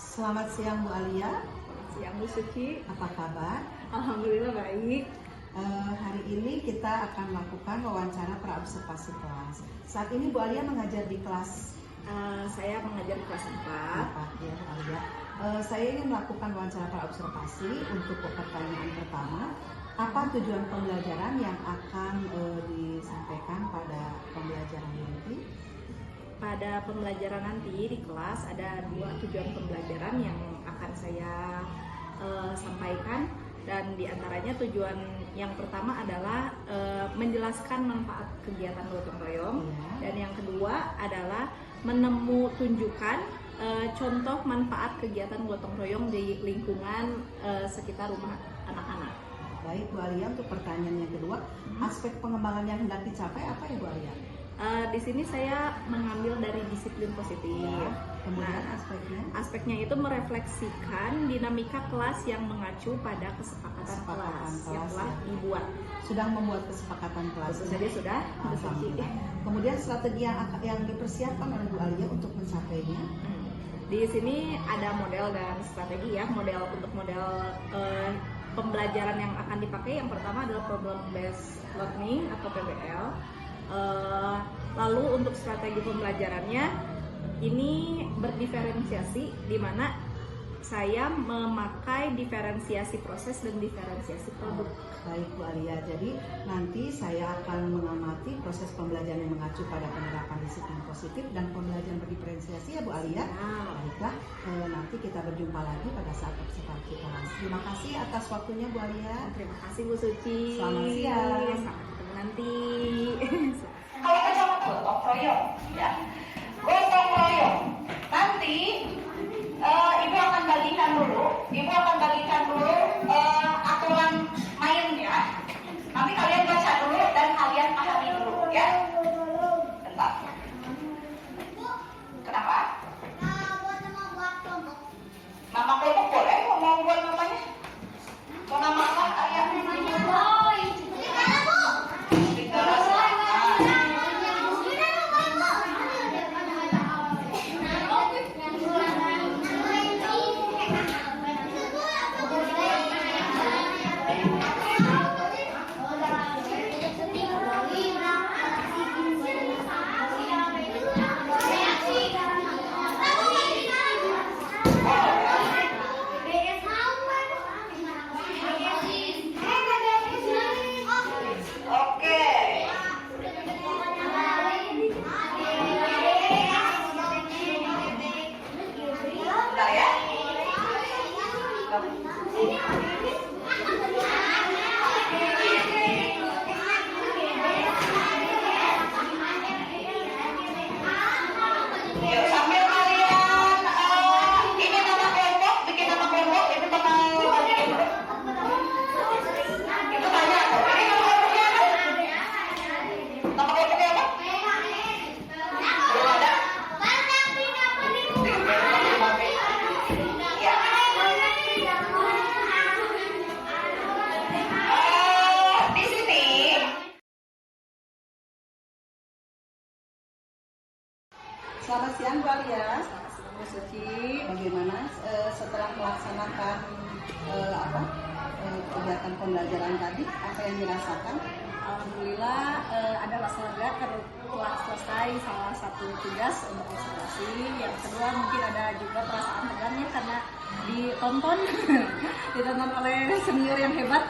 Selamat siang Bu Alia. Siang Bu Suci. Apa kabar? Alhamdulillah baik. Hari ini kita akan melakukan wawancara praobservasi kelas. Saat ini Bu Alia mengajar di kelas Saya mengajar di kelas 4. ya Bu Alia. Saya ingin melakukan wawancara praobservasi untuk pertanyaan pertama. Apa tujuan pembelajaran yang akan disampaikan pada pembelajaran nanti? Pada pembelajaran nanti di kelas ada 2 tujuan pembelajaran yang akan saya sampaikan, dan diantaranya tujuan yang pertama adalah menjelaskan manfaat kegiatan gotong royong, dan yang kedua adalah tunjukkan contoh manfaat kegiatan gotong royong di lingkungan sekitar rumah anak-anak. Baik Bu Alia, untuk pertanyaan yang kedua, aspek pengembangan yang hendak dicapai apa ya Bu Alia? Di sini saya mengambil dari disiplin positif. Ya, kemudian Nah, aspeknya itu merefleksikan dinamika kelas yang mengacu pada kesepakatan kelas yang telah dibuat. Sudah membuat kesepakatan kelas. Tentu saja sudah. Alhamdulillah. Kemudian strategi yang dipersiapkan oleh Bu Alia untuk mencapainya. Di sini ada model dan strategi ya. Untuk model pembelajaran yang akan dipakai, yang pertama adalah problem based learning atau PBL. Lalu untuk strategi pembelajarannya ini berdiferensiasi, di mana saya memakai diferensiasi proses dan diferensiasi produk. Baik Bu Alia, jadi nanti saya akan mengamati proses pembelajaran yang mengacu pada penerapan disiplin positif dan pembelajaran berdiferensiasi ya Bu Alia. Baiklah, nanti kita berjumpa lagi pada saat observasi kelas. Terima kasih atas waktunya Bu Alia. Terima kasih Bu Suci. Selamat siang. Sampai ketemu nanti. Kalau kita mau gotong royong, ya, gotong royong. Nanti ibu akan bagikan dulu aturan mainnya. Nanti kalian baca dulu dan kalian pahami dulu, ya. Bentar. Kenapa? Nama kelompok boleh? Mau buat namanya? Mau nama apa? Kayak sambil kalian ini nama kelompok, bikin nama kelompok, itu bakal bagian dulu. Itu banyak. Ini nama kelompoknya apa? Nama kelompoknya apa? Belum ada. Ya. Di sini. Selamat siang Bu Alia. Bu Suci. Bagaimana setelah melaksanakan kegiatan pembelajaran tadi, apa yang dirasakan? Alhamdulillah ada rasa lega karena telah selesai salah satu tugas untuk observasi. Yang kedua mungkin ada juga perasaan tegangnya karena ditonton oleh senior yang hebat.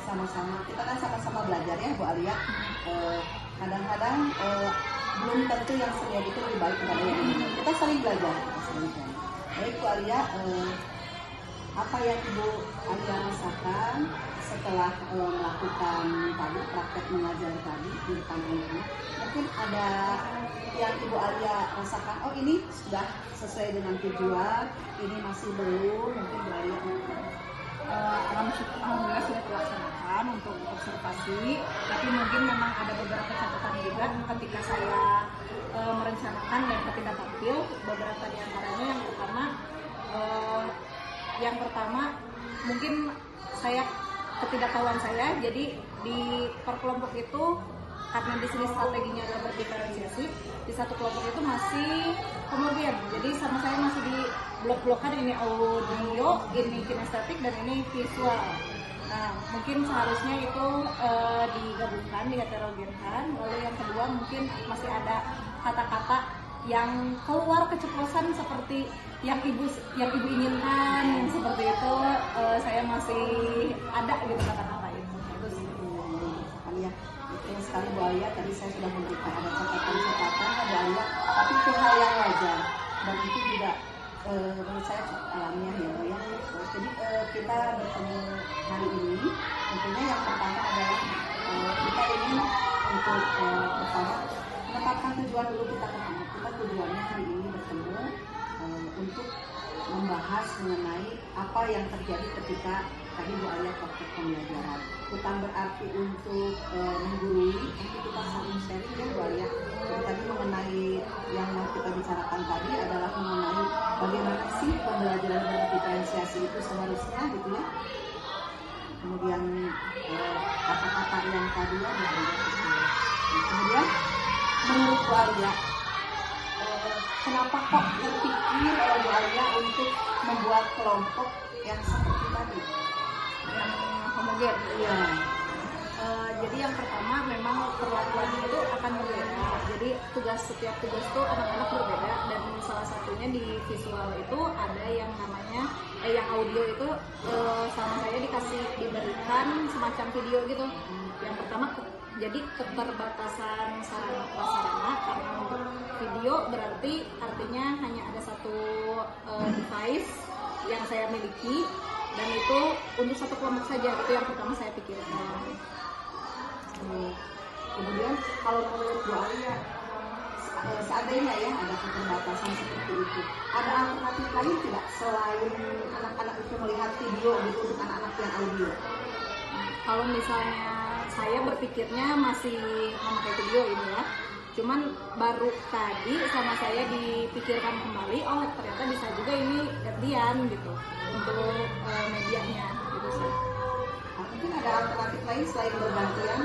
Sama-sama, kita kan sama-sama belajar ya Bu Alia. Kadang-kadang belum tentu yang senior itu lebih baik daripada yang ini. Kita saling belajar. Baik Bu Alia, apa yang Ibu Alia rasakan setelah melakukan tadi praktek mengajar tadi di depan ini? Mungkin ada yang Ibu Alia rasakan, oh ini sudah sesuai dengan tujuan, ini masih belum, mungkin Bu Alia. Alhamdulillah sudah terlaksanakan untuk observasi, tapi mungkin memang ada beberapa catatan juga ketika saya merencanakan dan ketika tampil. Beberapa di antaranya yang pertama mungkin ketidaktahuan saya, jadi di per kelompok itu karena di sini strateginya adalah berdiferensiasi, di satu kelompok itu masih homogen. Jadi sama saya masih di blok-blokan, ini audio, ini kinestetik, dan ini visual. Nah, mungkin seharusnya itu digabungkan, diheterogenkan. Lalu yang kedua mungkin masih ada kata-kata yang keluar keceplosan seperti yang ibu inginkan, yang seperti itu saya masih ada gitu kata-kata itu. Terus ya, betul sekali Bu Alia, tadi saya sudah memberikan ada catatan-catatan Bu Alia, tapi itu hal yang wajar dan itu juga menurut saya cukup alamiah ya Bu ya. Jadi kita bertemu hari ini, tentunya yang pertama adalah kita ingin untuk pertama menetapkan tujuan dulu kita ketemu. Kita tujuannya hari ini bertemu untuk membahas mengenai apa yang terjadi ketika tadi Bu Alia praktek pembelajaran. Bukan berarti untuk menggurui, tapi kita saling sharing ya Bu Alia. Jadi tadi mengenai yang mau kita bicarakan tadi adalah mengenai bagaimana sih pembelajaran berdiferensiasi itu seharusnya gitu ya. Kemudian kata-kata yang tadi ya Bu Alia. Kemudian menurut Bu Alia, kenapa kok terpikir oleh Bu Alia untuk membuat kelompok yang seperti tadi? yang homogen. Iya. Jadi yang pertama memang perlakuannya itu akan berbeda. Jadi setiap tugas itu anak-anak berbeda, dan salah satunya di visual itu ada yang namanya yang audio itu sama saya diberikan semacam video gitu. Yang pertama jadi keterbatasan sarana prasarana, karena untuk video berarti artinya hanya ada satu device yang saya miliki, dan itu untuk satu kelompok saja. Itu yang pertama saya pikirkan. Kemudian kalau menurut Bu Alia, seandainya ya ada keterbatasan seperti itu, ada alternatif lain tidak selain anak-anak itu melihat video gitu untuk anak-anak yang audio? Kalau misalnya saya berpikirnya masih memakai video ini ya, cuman baru tadi sama saya dipikirkan kembali, oh ternyata bisa juga ini gantian gitu untuk medianya gitu sih. Mungkin ada alternatif lain selain bergantian.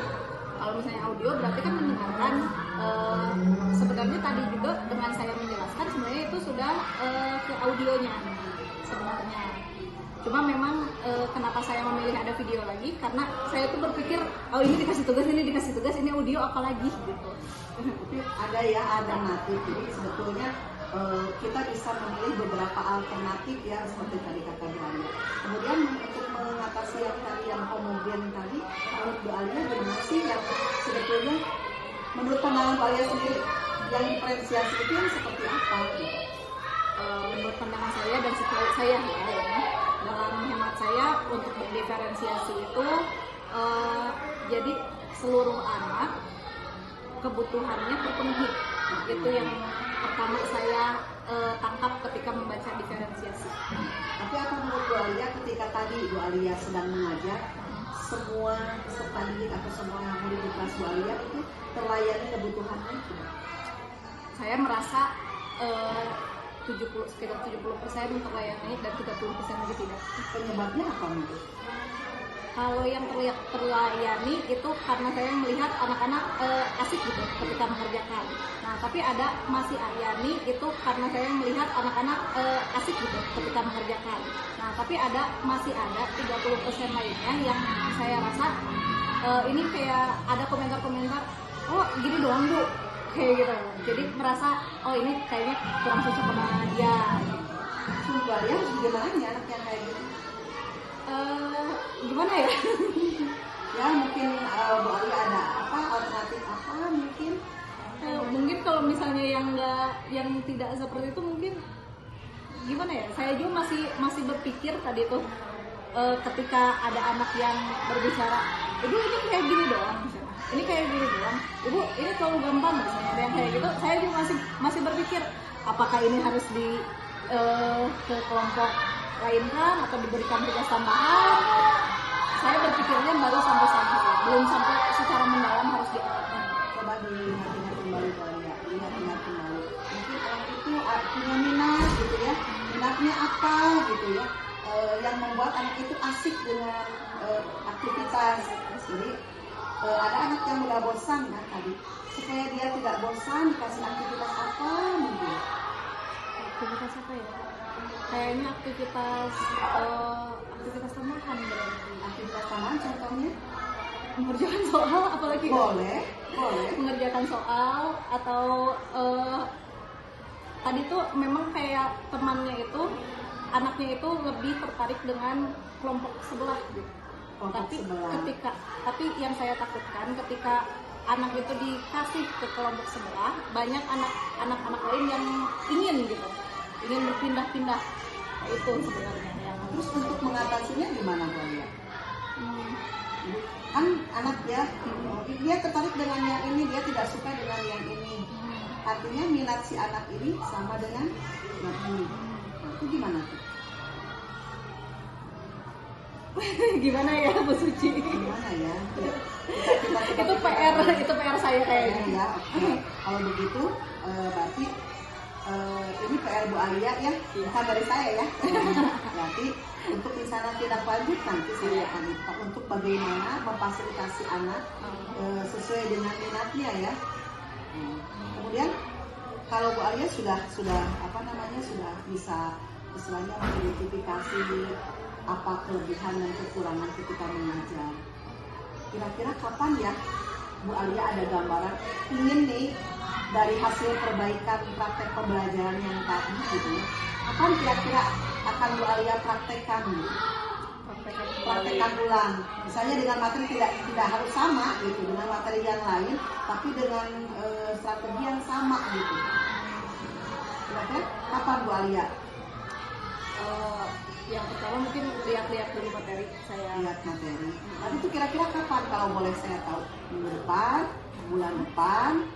Kalau misalnya audio berarti kan mendengarkan, sebenarnya tadi juga dengan saya menjelaskan sebenarnya itu sudah ke audionya sebenarnya. Cuma memang kenapa saya memilih ada video lagi, karena saya tuh berpikir oh ini dikasih tugas, ini audio apalagi gitu. Tapi ada ya alternatif. Jadi sebetulnya kita bisa memilih beberapa alternatif ya seperti tadi kata Bu Alia. Kemudian untuk mengatasi yang tadi yang homogen tadi, menurut Bu Alia gimana sih yang sebetulnya menurut pandangan Bu Alia sendiri yang diferensiasi itu yang seperti apa gitu? Menurut pandangan saya dan setahu saya ya, dalam hemat saya untuk berdiferensiasi itu jadi seluruh anak kebutuhannya terpenuhi. Itu yang pertama saya tangkap ketika membaca diferensiasi. Tapi apa menurut Bu Alia ketika tadi Bu Alia sedang mengajar, semua peserta didik atau semua murid di kelas Bu Alia itu terlayani kebutuhannya itu? Saya merasa sekitar 70% terlayani dan 30% lagi tidak. Penyebabnya apa menurut? Kalau yang terlayani itu karena saya melihat anak-anak asik gitu ketika mengerjakan. Nah, tapi ada masih ayani itu karena saya melihat anak-anak asik gitu ketika mengerjakan. Nah, tapi masih ada 30% lainnya yang saya rasa ini kayak ada komentar-komentar, oh gini doang Bu, kayak gitu. Jadi merasa oh ini kayaknya kurang cocok sama dia. Sumpah ya, gimana nih anak yang kayak gitu? Gimana ya? Ya mungkin Bu Alia ada apa alternatif apa mungkin? Mungkin kalau misalnya yang tidak seperti itu mungkin gimana ya? Saya juga masih berpikir tadi tuh ketika ada anak yang berbicara, ibu ini kayak gini doang misalnya, ini kayak gini doang, ibu ini terlalu gampang misalnya, ada yang kayak gitu. Saya juga masih berpikir apakah ini harus ke kelompok lain kan atau diberikan tugas tambahan. Saya berpikirnya baru sampai sana, belum sampai secara mendalam harus diapakan. Coba diingat-ingat kembali Bu Alia, ingat-ingat kembali. Mungkin orang itu punya minat gitu ya, minatnya apa gitu ya, yang membuat anak itu asik dengan aktivitas. Jadi ada anak yang udah bosan kan tadi, supaya dia tidak bosan dikasih aktivitas apa mungkin? Aktivitas apa ya? Kayaknya aktivitas tambahan berarti. Aktivitas tambahan contohnya? Mengerjakan soal, apalagi Boleh. mengerjakan soal atau tadi tuh memang kayak temannya itu, anaknya itu lebih tertarik dengan kelompok sebelah gitu. Kelompok sebelah. Tapi yang saya takutkan ketika anak itu dikasih ke kelompok sebelah, banyak anak-anak lain yang ingin berpindah-pindah. Nah, itu sebenarnya yang Terus untuk mengatasinya gimana Bu Alia? Kan anak ya, dia tertarik dengan yang ini, dia tidak suka dengan yang ini. Artinya minat si anak ini sama dengan yang ini. Nah, itu gimana tuh? gimana ya Bu Suci? Gimana ya? itu PR saya kayaknya. Ya, oke. Kalau begitu berarti ini PR Bu Alia ya, bukan dari saya ya. Berarti untuk misalnya tindak lanjut nanti saya akan minta untuk bagaimana memfasilitasi anak sesuai dengan minatnya ya. Kemudian kalau Bu Alia sudah sudah bisa istilahnya mengidentifikasi apa kelebihan dan kekurangan ketika mengajar. Kira-kira kapan ya Bu Alia ada gambaran ingin nih dari hasil perbaikan praktek pembelajaran yang tadi gitu, kapan kira-kira akan Bu Alia praktekkan ulang, misalnya dengan materi tidak harus sama gitu, dengan materi yang lain tapi dengan strategi yang sama gitu. Kira-kira kapan Bu Alia? Yang pertama mungkin lihat dulu materi saya. Lihat materi. Tapi itu kira-kira kapan kalau boleh saya tahu? Minggu depan, bulan depan?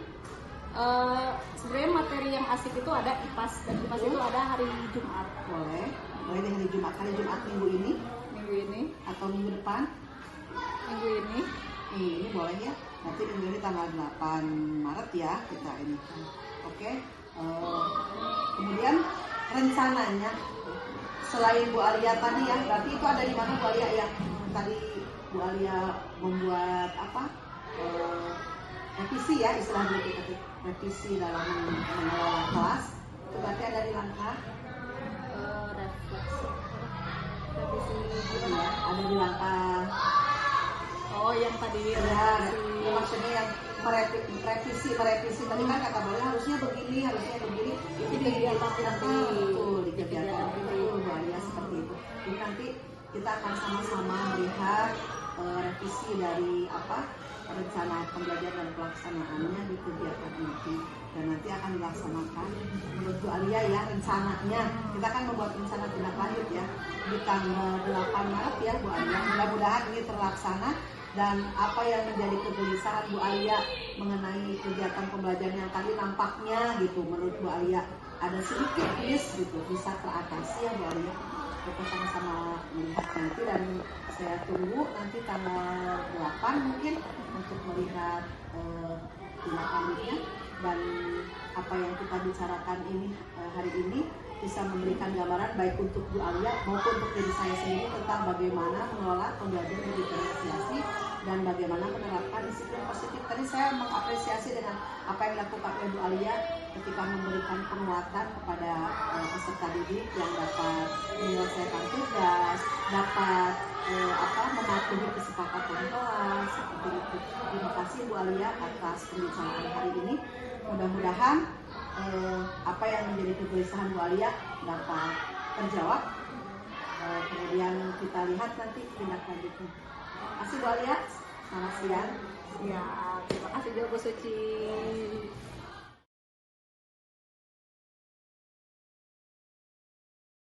Sebenarnya materi yang asik itu ada IPAS, dan IPAS itu ada hari Jumat. Boleh di hari Jumat. Hari Jumat minggu ini? Minggu ini. Atau minggu depan? Minggu ini. Ini boleh ya. Nanti minggu ini tanggal 8 Maret ya kita ini. Oke. Kemudian rencananya selain Bu Alia tadi ya, berarti itu ada di mana Bu Alia ya? Tadi Bu Alia membuat apa? Revisi ya, istilahnya kita revisi dalam mengelola kelas. Itu berarti ada di langkah Revisi ya, ada di langkah. Oh, yang tadi Ya, maksudnya yang merevisi tadi kan kata boleh harusnya begini itu kegiatan nanti betul di kegiatan itu Bu Alia seperti itu. Jadi nanti kita akan sama-sama melihat revisi dari rencana pembelajaran dan pelaksanaannya di kegiatan ini, dan nanti akan dilaksanakan menurut Bu Alia ya rencananya. Kita akan membuat rencana tindak lanjut ya di tanggal 8 Maret ya Bu Alia. Mudah-mudahan ini terlaksana. Dan apa yang menjadi kegelisahan Bu Alia mengenai kegiatan pembelajaran yang tadi nampaknya gitu menurut Bu Alia ada sedikit gitu bisa teratasi ya Bu Alia. Kita sama-sama melihat nanti, dan saya tunggu nanti tanggal 8 mungkin untuk melihat tindak lanjutnya, dan apa yang kita bicarakan ini hari ini bisa memberikan gambaran baik untuk Bu Alia maupun untuk diri saya sendiri tentang bagaimana mengelola pembelajaran diferensiasi dan bagaimana menerapkan disiplin positif. Tadi saya mengapresiasi dengan apa yang dilakukan oleh Bu Alia ketika memberikan penguatan kepada peserta didik yang dapat menyelesaikan tugas, dapat mematuhi kesepakatan kelas seperti itu. Terima kasih Bu Alia atas pembicaraan hari ini. Mudah-mudahan apa yang menjadi kegelisahan Bu Alia dapat terjawab. Kemudian kita lihat nanti tindak lanjutnya. Terima kasih Bu Alia. Selamat siang. Ya, terima kasih juga Bu Suci.